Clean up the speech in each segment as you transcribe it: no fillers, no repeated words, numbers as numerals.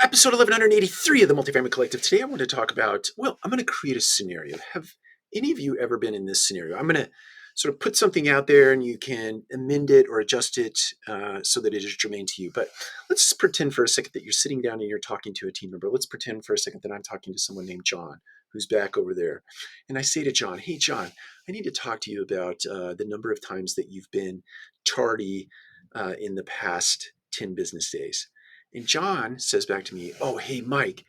Episode 1183 of the Multifamily Collective. Today I want to talk about, I'm going to create a scenario. Have any of you ever been in this scenario? I'm going to sort of put something out there and you can amend it or adjust it so that it is germane to you. But let's pretend for a second that you're sitting down and you're talking to a team member. Let's pretend for a second that I'm talking to someone named John, who's back over there. And I say to John, hey, John, I need to talk to you about the number of times that you've been tardy in the past 10 business days. And John says back to me, oh, hey, Mike,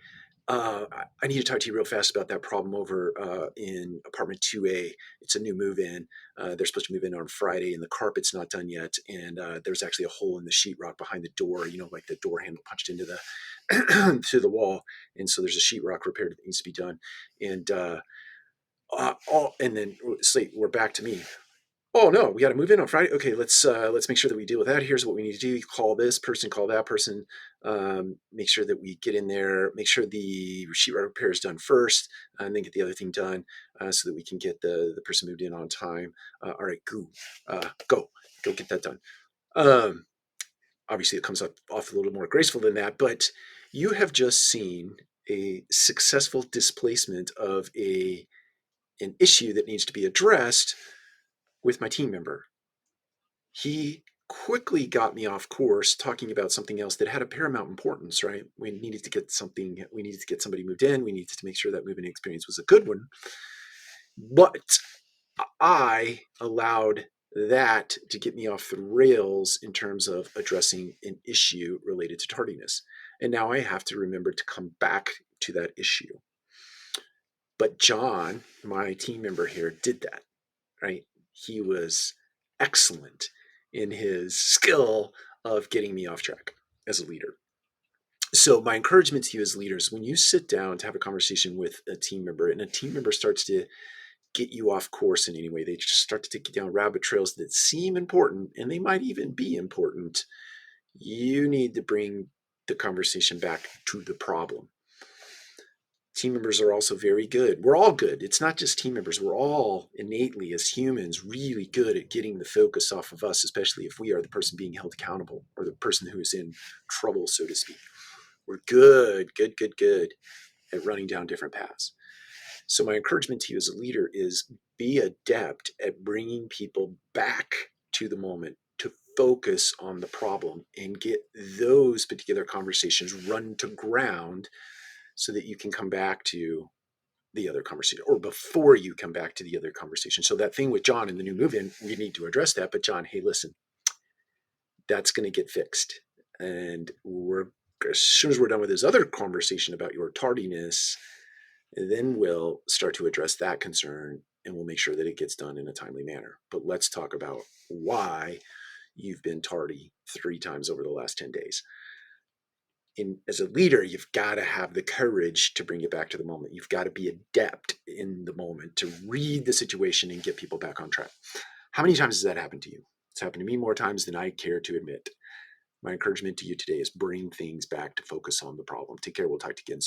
I need to talk to you real fast about that problem over in apartment 2A. It's a new move-in. They're supposed to move in on Friday, and the carpet's not done yet. And there's actually a hole in the sheetrock behind the door, like the door handle punched into the to the wall. And so there's a sheetrock repair that needs to be done. And and then we're back to me. Oh no, we got to move in on Friday. Okay, let's make sure that we deal with that. Here's what we need to do: you call this person, call that person. Make sure that we get in there. Make sure the sheetrock repair is done first, and then get the other thing done so that we can get the person moved in on time. All right, go get that done. Obviously, it comes off a little more graceful than that, but you have just seen a successful displacement of an issue that needs to be addressed with my team member. He quickly got me off course talking about something else that had a paramount importance, right? We needed to get somebody moved in. We needed to make sure that moving experience was a good one. But I allowed that to get me off the rails in terms of addressing an issue related to tardiness. And now I have to remember to come back to that issue. But John, my team member here, did that, right? He was excellent in his skill of getting me off track as a leader. So my encouragement to you as leaders, when you sit down to have a conversation with a team member and a team member starts to get you off course in any way, they just start to take you down rabbit trails that seem important, and they might even be important, you need to bring the conversation back to the problem. Team members are also very good. We're all good. It's not just team members. We're all innately, as humans, really good at getting the focus off of us, especially if we are the person being held accountable or the person who is in trouble, so to speak. We're good at running down different paths. So my encouragement to you as a leader is be adept at bringing people back to the moment, to focus on the problem and get those particular conversations run to ground so that you can come back to the other conversation, or before you come back to the other conversation. So that thing with John and the new move-in, we need to address that. But John, hey, listen, that's going to get fixed. And as soon as we're done with this other conversation about your tardiness, then we'll start to address that concern and we'll make sure that it gets done in a timely manner. But let's talk about why you've been tardy 3 times over the last 10 days. As a leader, you've got to have the courage to bring it back to the moment. You've got to be adept in the moment to read the situation and get people back on track. How many times has that happened to you? It's happened to me more times than I care to admit. My encouragement to you today is bring things back to focus on the problem. Take care. We'll talk to you again soon.